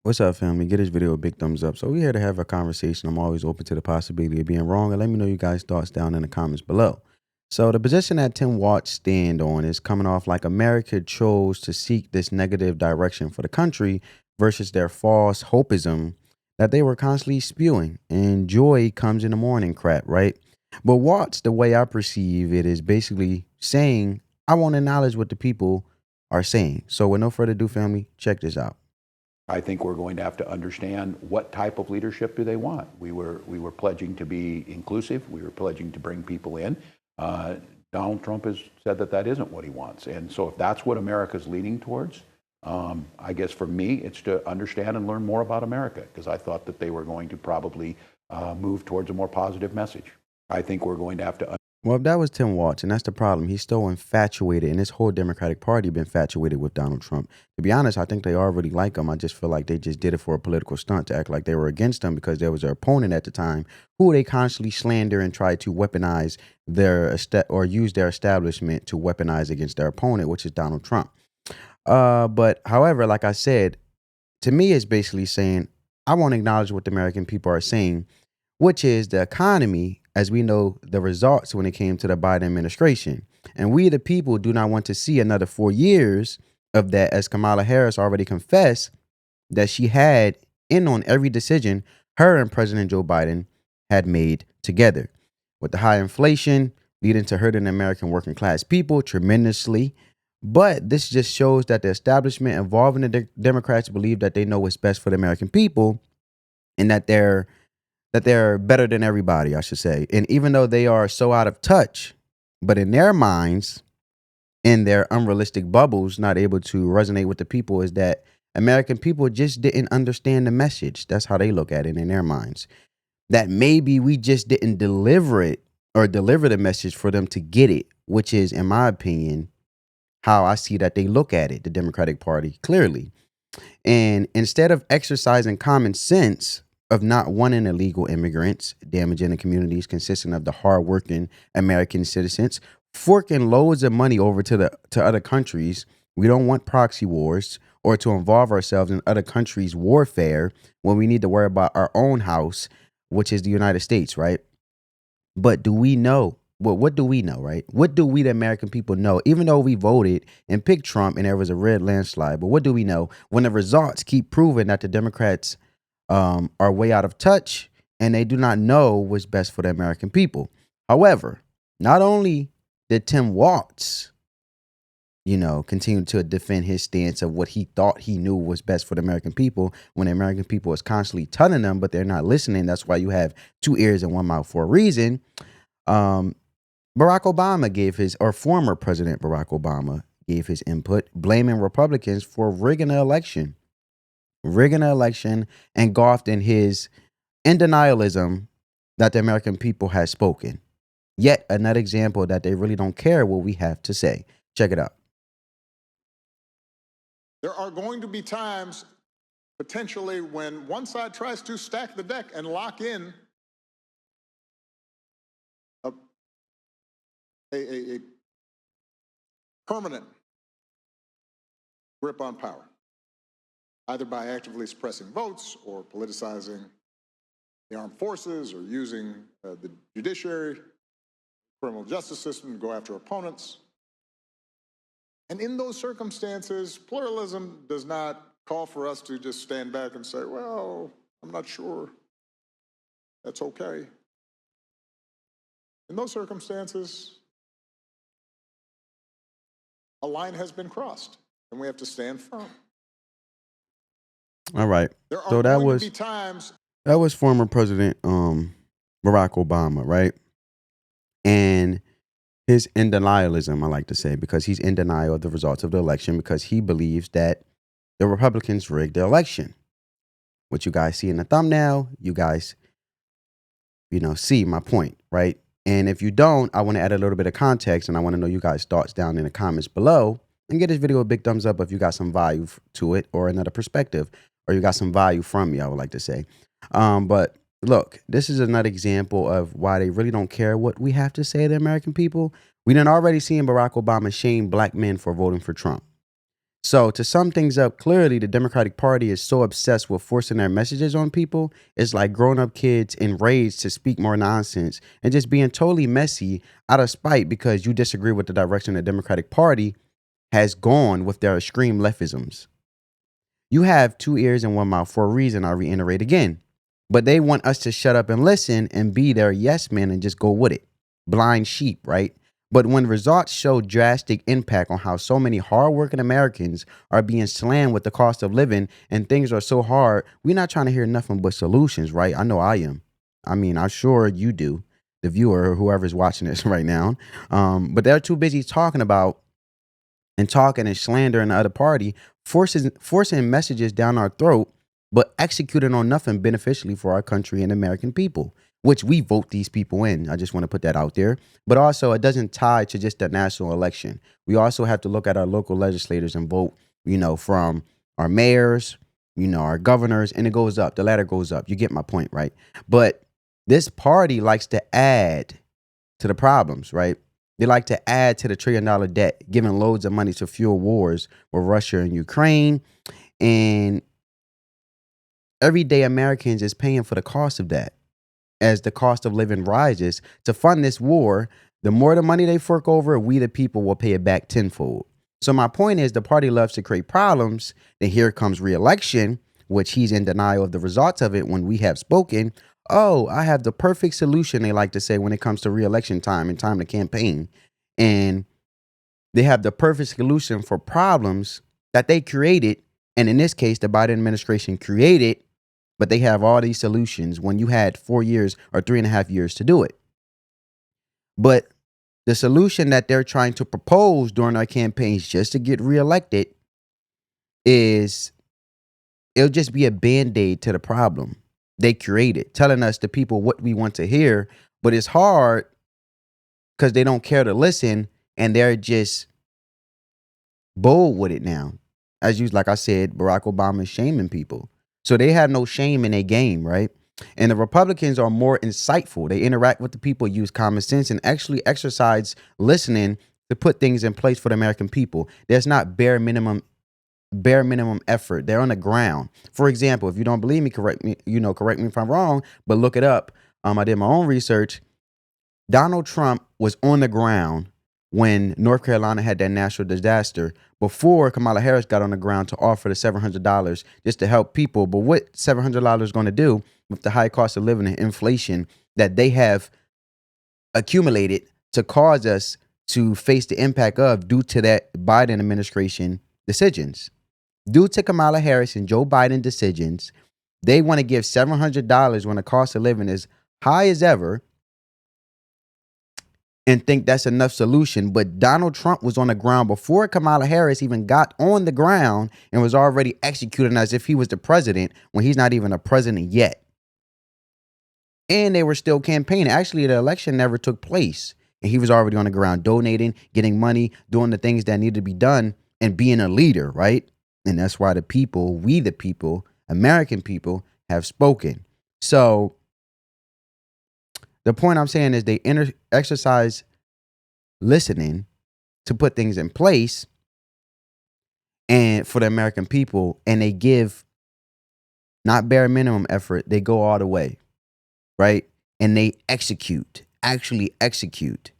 What's up, family? Get this video a big thumbs up. So we're here to have a conversation. I'm always open to the possibility of being wrong, and let me know you guys' thoughts down in the comments below. So the position that Tim Watts stand on is coming off like America chose to seek this negative direction for the country versus their false hopeism that they were constantly spewing. And joy comes in the morning crap, right? But Watts, the way I perceive it, is basically saying, I want to acknowledge what the people are saying. So with no further ado, family, check this out. I think we're going to have to understand what type of leadership do they want. We were pledging to be inclusive. We were pledging to bring people in. Donald Trump has said that that isn't what he wants, and so if that's what America's leaning towards, I guess for me it's to understand and learn more about America, because I thought that they were going to probably move towards a more positive message. I think we're going to have to. Well, that was Tim Walz, and that's the problem. He's still infatuated, and this whole Democratic Party been infatuated with Donald Trump. To be honest, I think they already like him. I just feel like they just did it for a political stunt to act like they were against him because there was their opponent at the time who they constantly slander and try to weaponize or use their establishment to weaponize against their opponent, which is Donald Trump. But however, like I said, to me, it's basically saying I want to acknowledge what the American people are saying, which is the economy, as we know the results when it came to the Biden administration. And we, the people, do not want to see another 4 years of that, as Kamala Harris already confessed that she had in on every decision her and President Joe Biden had made together. With the high inflation leading to hurting American working class people tremendously. But this just shows that the establishment involving the Democrats believe that they know what's best for the American people and that they're better than everybody, I should say. And even though they are so out of touch, but in their minds, in their unrealistic bubbles, not able to resonate with the people, is that American people just didn't understand the message. That's how they look at it in their minds. That maybe we just didn't deliver it or deliver the message for them to get it, which is, in my opinion, how I see that they look at it, the Democratic Party, clearly. And instead of exercising common sense of not wanting illegal immigrants damaging the communities consisting of the hardworking American citizens, forking loads of money over to other countries, we don't want proxy wars or to involve ourselves in other countries' warfare when we need to worry about our own house, which is the United States, right? But do we know? Well, what do we know, right? What do we, the American people, know? Even though we voted and picked Trump and there was a red landslide, but what do we know when the results keep proving that the Democrats are way out of touch and they do not know what's best for the American people? However, not only did Tim Walz, continue to defend his stance of what he thought he knew was best for the American people when the American people is constantly telling them, but they're not listening. That's why you have two ears and one mouth for a reason. Um, Barack Obama gave his, or former President Barack Obama gave his input, blaming Republicans for rigging the election, engulfed in his in denialism that the American people has spoken. Yet another example that they really don't care what we have to say. Check it out. There are going to be times, potentially, when one side tries to stack the deck and lock in a permanent grip on power, either by actively suppressing votes or politicizing the armed forces or using the judiciary, criminal justice system to go after opponents. And in those circumstances, pluralism does not call for us to just stand back and say, well, I'm not sure that's okay. In those circumstances, a line has been crossed, and we have to stand firm. All right. There are So going to be times. That was former President Barack Obama, right? And his in denialism, I like to say, because he's in denial of the results of the election because he believes that the Republicans rigged the election. What you guys see in the thumbnail, you guys, see my point, right? And if you don't, I want to add a little bit of context and I want to know you guys' thoughts down in the comments below, and get this video a big thumbs up if you got some value to it or another perspective, or you got some value from me, I would like to say. But look, this is another example of why they really don't care what we have to say to the American people. We done already seen Barack Obama shame black men for voting for Trump. So to sum things up, clearly the Democratic Party is so obsessed with forcing their messages on people. It's like grown-up kids enraged to speak more nonsense and just being totally messy out of spite because you disagree with the direction the Democratic Party has gone with their extreme leftisms. You have two ears and one mouth for a reason, I reiterate again. But they want us to shut up and listen and be their yes men and just go with it. Blind sheep, right? But when results show drastic impact on how so many hardworking Americans are being slammed with the cost of living and things are so hard, we're not trying to hear nothing but solutions, right? I know I am. I mean, I'm sure you do, the viewer or whoever's watching this right now. But they're too busy talking about and talking and slandering the other party, forcing messages down our throat, but executing on nothing beneficially for our country and American people, which we vote these people in. I just want to put that out there. But also, it doesn't tie to just the national election. We also have to look at our local legislators and vote, from our mayors, our governors, and it goes up. The ladder goes up. You get my point, right? But this party likes to add to the problems, right? They like to add to the $1 trillion debt, giving loads of money to fuel wars with Russia and Ukraine. And everyday Americans is paying for the cost of that. As the cost of living rises to fund this war, the more the money they fork over, we the people will pay it back tenfold. So my point is the party loves to create problems. Then here comes re-election, which he's in denial of the results of it when we have spoken. Oh, I have the perfect solution, they like to say when it comes to re-election time and time to campaign. And they have the perfect solution for problems that they created. And in this case, the Biden administration created, but they have all these solutions when you had 4 years or 3.5 years to do it. But the solution that they're trying to propose during our campaigns just to get reelected is it'll just be a band-aid to the problem they created, telling us the people what we want to hear. But it's hard because they don't care to listen and they're just bold with it now. Like I said, Barack Obama is shaming people. So they have no shame in their game, right? And the Republicans are more insightful. They interact with the people, use common sense, and actually exercise listening to put things in place for the American people. There's not bare minimum effort. They're on the ground. For example, if you don't believe me, correct me if I'm wrong, but look it up. I did my own research. Donald Trump was on the ground when North Carolina had that natural disaster before Kamala Harris got on the ground to offer the $700 just to help people. But what $700 is going to do with the high cost of living and inflation that they have accumulated to cause us to face the impact of due to that Biden administration decisions? Due to Kamala Harris and Joe Biden decisions, they want to give $700 when the cost of living is high as ever and think that's enough solution. But Donald Trump was on the ground before Kamala Harris even got on the ground and was already executing as if he was the president when he's not even a president yet. And they were still campaigning. Actually, the election never took place. And he was already on the ground donating, getting money, doing the things that needed to be done and being a leader, right? And that's why we the people, American people, have spoken. So the point I'm saying is they exercise listening to put things in place and for the American people, and they give not bare minimum effort, they go all the way, right? And they actually execute.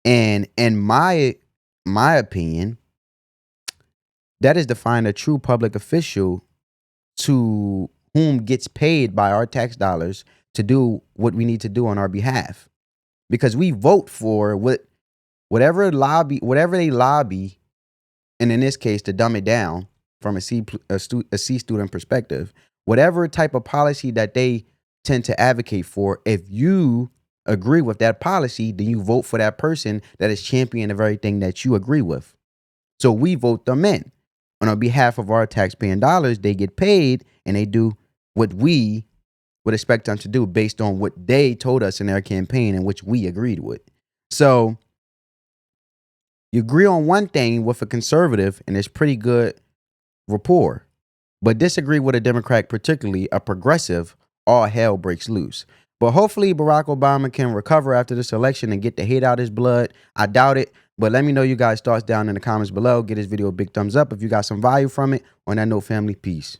And in my opinion, that is defined a true public official to whom gets paid by our tax dollars to do what we need to do on our behalf. Because we vote for whatever they lobby, and in this case, to dumb it down from a C student perspective, whatever type of policy that they tend to advocate for, if you agree with that policy, then you vote for that person that is championing the very thing that you agree with. So we vote them in. On behalf of our taxpaying dollars, they get paid and they do what we would expect them to do based on what they told us in their campaign and which we agreed with. So you agree on one thing with a conservative and it's pretty good rapport, but disagree with a Democrat, particularly a progressive, all hell breaks loose. But hopefully Barack Obama can recover after this election and get the hate out his blood. I doubt it. But let me know you guys' thoughts down in the comments below. Get this video a big thumbs up if you got some value from it. On that note, family, peace.